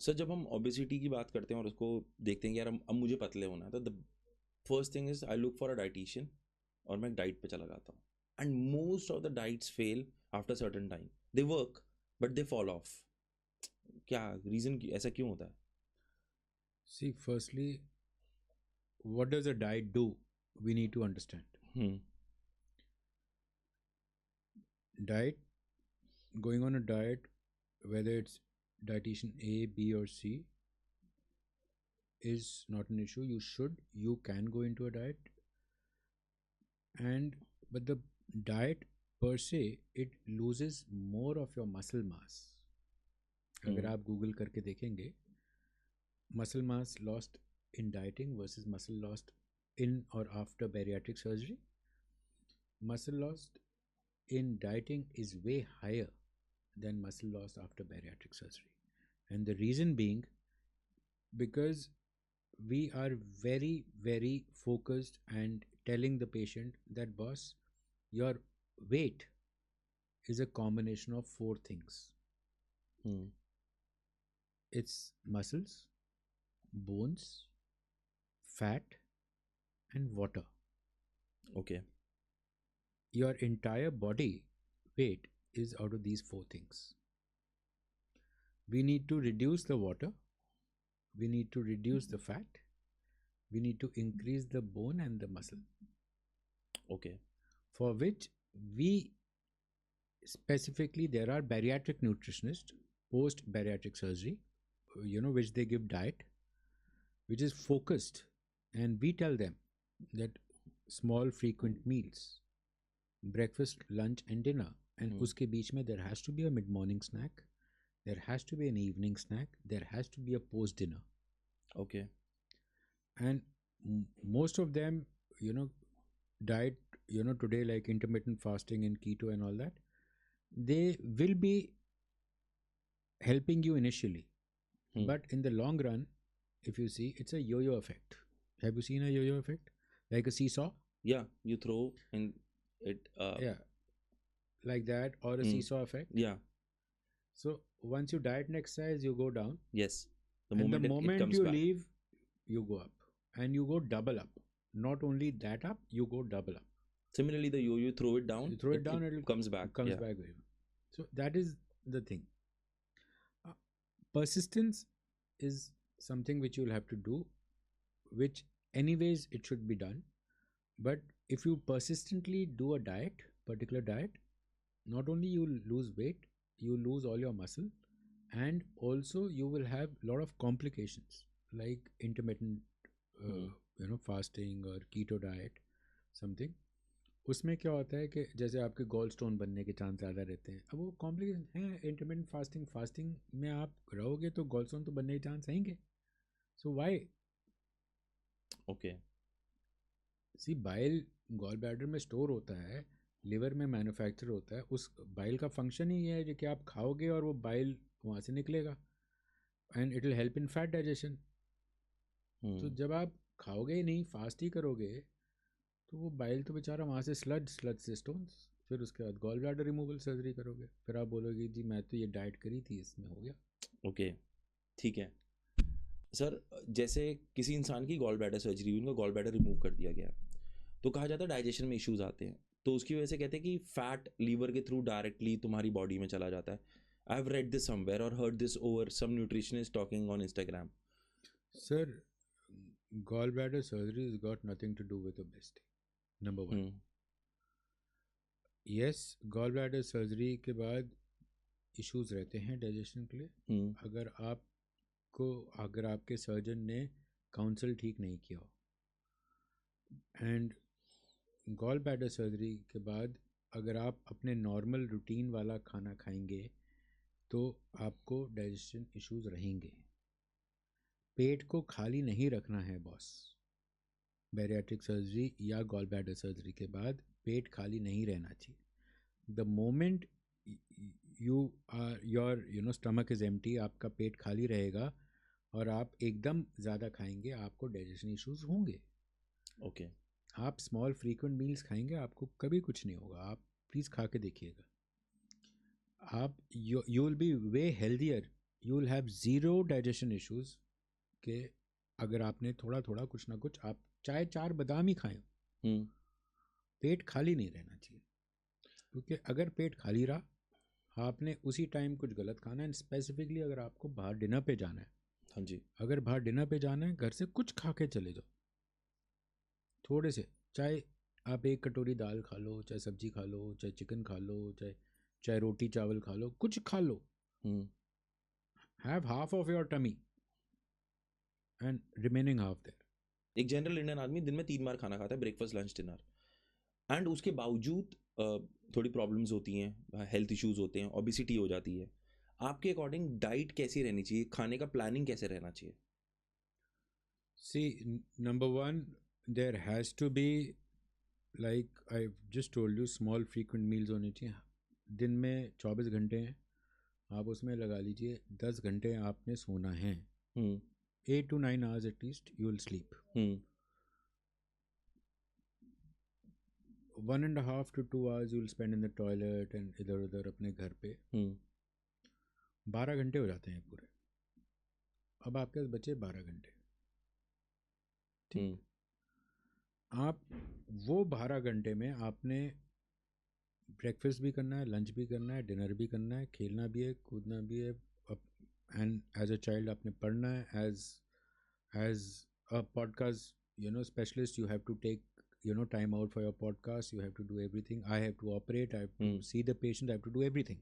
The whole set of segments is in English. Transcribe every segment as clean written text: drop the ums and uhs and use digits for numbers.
Sir जब हम obesity की बात करते हैं और उसको देखते हैं कि यार अब मुझे पतले होना है, तो the first thing is I look for a dietitian और मैं डाइट पे चला जाता हूँ. And most of the diets fail after certain time. They work but they fall of. क्या रीजन, ऐसा क्यों होता है? See, firstly, what does a diet do? We need to understand. Hmm. Diet, going on a diet, whether it's dietitian A, B, or C, is not an issue. You can go into a diet, and but the diet per se, it loses more of your muscle mass. अगर आप Google करके देखेंगे, muscle mass lost in dieting versus muscle lost in or after bariatric surgery, muscle loss in dieting is way higher than muscle loss after bariatric surgery. And the reason being because we are very, very focused and telling the patient that, boss, your weight is a combination of four things: it's muscles, bones, fat, and water. Okay. Your entire body weight is out of these four things. We need to reduce the water, we need to reduce the fat, we need to increase the bone and the muscle. Okay. For which we specifically, there are bariatric nutritionists post bariatric surgery, which they give diet, which is focused, and we tell them that small frequent meals, breakfast, lunch, and dinner, and uske beech mein there has to be a mid morning snack, there has to be an evening snack, there has to be a post dinner. Okay. And most of them, diet, today, like intermittent fasting and keto and all that, they will be helping you initially, but in the long run, if you see, it's a yo-yo effect. Have you seen a yo-yo effect, like a seesaw? Yeah, you throw and it. Yeah, like that, or a seesaw effect. Yeah. So once you diet and exercise, you go down, Yes. The and the moment it moment comes you back. leave, you go up, and you go double up. Not only that up, you go double up. Similarly, the you throw it down. You throw it down, it comes back. it comes Yeah. back very well. So that is the thing. Persistence is something which you'll have to do, which anyways it should be done. But if you persistently do a diet, particular diet, not only you lose weight, you lose all your muscle, and also you will have a lot of complications like intermittent fasting or keto diet something. उसमें क्या होता है कि जैसे आपके gold stone बनने के chance ज़्यादा रहते हैं. अब वो कॉम्प्लिकेशन है. इंटरमिटेंट फास्टिंग में आप रहोगे तो गोल्ड स्टोन तो बनने के चांस रहेंगे. सो वाई? ओके. सी, बाइल गॉल ब्लैडर में स्टोर होता है, लिवर में मैन्युफैक्चर होता है. उस बाइल का फंक्शन ही ये है कि आप खाओगे और वो बाइल वहाँ से निकलेगा, and it will help in fat digestion. तो जब आप खाओगे ही नहीं, फास्ट ही करोगे, तो वो बाइल तो बेचारा वहाँ से स्लज से स्टोन्स. फिर उसके बाद गॉल ब्लैडर रिमूवल सर्जरी करोगे, फिर आप बोलोगे जी मैं तो ये डाइट करी थी, इसमें हो गया. ओके. ठीक है सर. जैसे किसी इंसान की गॉल ब्लैडर सर्जरी हुई, उनका गॉल ब्लैडर रिमूव कर दिया गया, तो कहा जाता है डाइजेशन में इश्यूज आते हैं, तो उसकी वजह से कहते हैं कि फैट लीवर के थ्रू डायरेक्टली तुम्हारी बॉडी में चला जाता है. I have read this somewhere और heard this over some nutritionist talking on Instagram. Sir, gall bladder surgery is got nothing to do with obesity. Number one. Yes, gall bladder surgery के बाद issues रहते हैं digestion के लिए. अगर आपके surgeon ने काउंसल ठीक नहीं किया हो, एंड गॉल ब्लैडर सर्जरी के बाद अगर आप अपने नॉर्मल रूटीन वाला खाना खाएंगे तो आपको डाइजेशन इश्यूज रहेंगे. पेट को खाली नहीं रखना है बॉस. बैरियाट्रिक सर्जरी या गॉल ब्लैडर सर्जरी के बाद पेट खाली नहीं रहना चाहिए. The moment your stomach is empty, आपका पेट खाली रहेगा और आप एकदम ज़्यादा खाएंगे, आपको डाइजेशन इश्यूज होंगे. ओके. आप स्मॉल फ्रीक्वेंट मील्स खाएंगे, आपको कभी कुछ नहीं होगा. आप प्लीज़ खा के देखिएगा. आप you will be way healthier you will have zero digestion issues के अगर आपने थोड़ा थोड़ा कुछ ना कुछ, आप चाहे 4 बादाम ही खाएं, पेट खाली नहीं रहना चाहिए, क्योंकि अगर पेट खाली रहा आपने उसी टाइम कुछ गलत खाना है। स्पेसिफिकली अगर आपको बाहर डिनर पे जाना है, हाँ जी, अगर बाहर डिनर पे जाना है, घर से कुछ खा के चले जाओ, थोड़े से, चाहे आप 1 कटोरी दाल खा लो, चाहे सब्जी खा लो, चाहे चिकन खा लो, चाहे रोटी चावल खा लो, कुछ खा लो, have half of your tummy and remaining half there. एक जनरल इंडियन आदमी दिन में 3 बार खाना खाता है, ब्रेकफास्ट लंच डिनर, एंड उसके बावजूद थोड़ी प्रॉब्लम्स होती हैं, हेल्थ इश्यूज होते हैं, ओबिसिटी हो जाती है। आपके अकॉर्डिंग डाइट कैसी रहनी चाहिए, खाने का प्लानिंग कैसे रहना चाहिए? See, number one, there has to be, like I just told you, small frequent meals होने चाहिए। दिन में 24 घंटे हैं, आप उसमें लगा लीजिए 10 घंटे आपने सोना है, 8 to 9 hours at least you will sleep. 1.5 to 2 hours you will spend in the toilet and इधर उधर अपने घर पे। 12 घंटे हो जाते हैं पूरे। अब आपके पास बचे 12 घंटे, ठीक। आप वो 12 घंटे में आपने ब्रेकफास्ट भी करना है, लंच भी करना है, डिनर भी करना है, खेलना भी है, कूदना भी है, एंड एज अ चाइल्ड आपने पढ़ना है, as a podcast specialist, you have to take time out for your podcast, you have to do everything, I have to operate, I have to see the patient, I have to do everything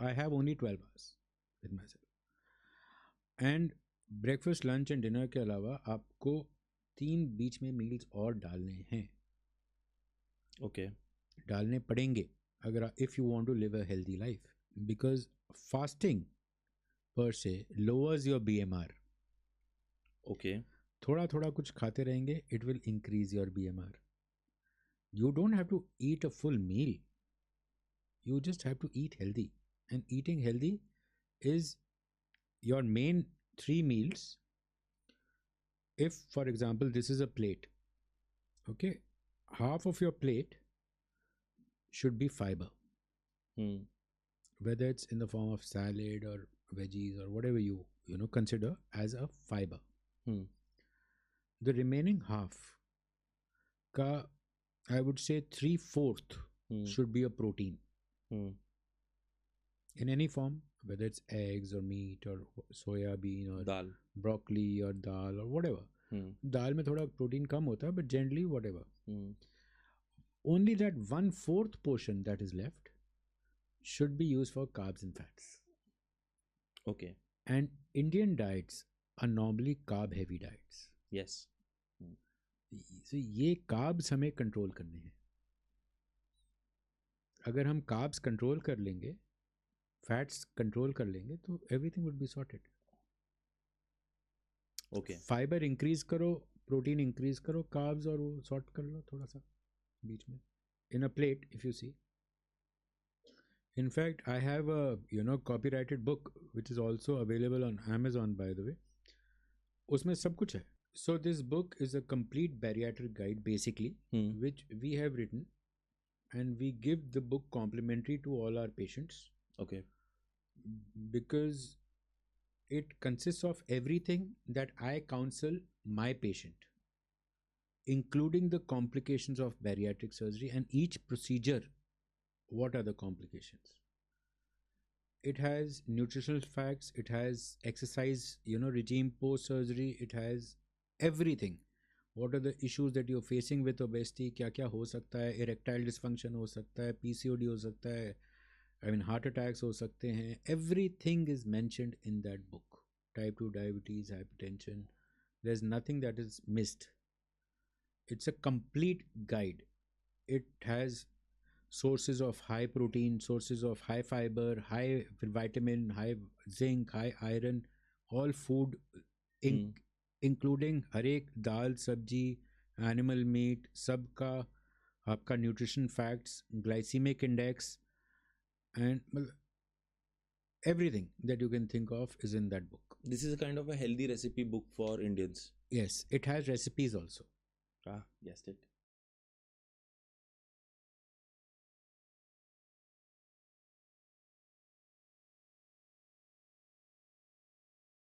I have only 12 hours with myself। and breakfast, lunch and dinner के अलावा आपको 3 बीच में meals और डालने हैं, okay, डालने पड़ेंगे अगर if you want to live a healthy life, because fasting पर से लोअर्स योर BMR। ओके, थोड़ा थोड़ा कुछ खाते रहेंगे, it will increase your BMR। You don't have to eat a full meal, you just have to eat healthy, and eating healthy is your main 3 meals. If for example this is a plate, okay, half of your plate should be fiber, whether it's in the form of salad or veggies or whatever you consider as a fiber. The remaining half ka, I would say 3/4 should be a protein, in any form, whether it's eggs or meat or soya bean or dal, broccoli or dal or whatever. दाल में थोड़ा protein कम होता है, but generally whatever. Only that 1/4 portion that is left should be used for carbs and fats. Okay. And Indian diets are normally carb heavy diets. Yes. So ये carbs हमें control करने हैं। अगर हम carbs कंट्रोल कर लेंगे, fats control कर लेंगे, तो everything would be sorted. Okay, fibre increase करो, प्रोटीन इंक्रीज करो, कार्ब्स और वो सॉर्ट कर लो थोड़ा सा बीच में in a plate, if you see. In fact, I have a copyrighted book which is also available on Amazon, by the way. उसमें सब कुछ है। So this book is a complete bariatric guide basically, which we have written, and we give the book complimentary to all our patients. Okay. Because it consists of everything that I counsel my patient, including the complications of bariatric surgery and each procedure. What are the complications? It has nutritional facts, it has exercise regime post surgery, it has everything. What are the issues that you're facing with obesity? क्या क्या हो सकता है? erectile dysfunction हो सकता है, PCOD हो सकता है, heart attacks हो सकते हैं. Everything is mentioned in that book. Type 2 diabetes, hypertension, there's nothing that is missed. It's a complete guide. It has sources of high protein, sources of high fiber, high vitamin, high zinc, high iron, all food, including हर एक दाल, सब्जी, animal meat, सबका आपका nutrition facts, glycemic index, and everything that you can think of is in that book. This is a kind of a healthy recipe book for Indians. Yes, it has recipes also. Guessed it.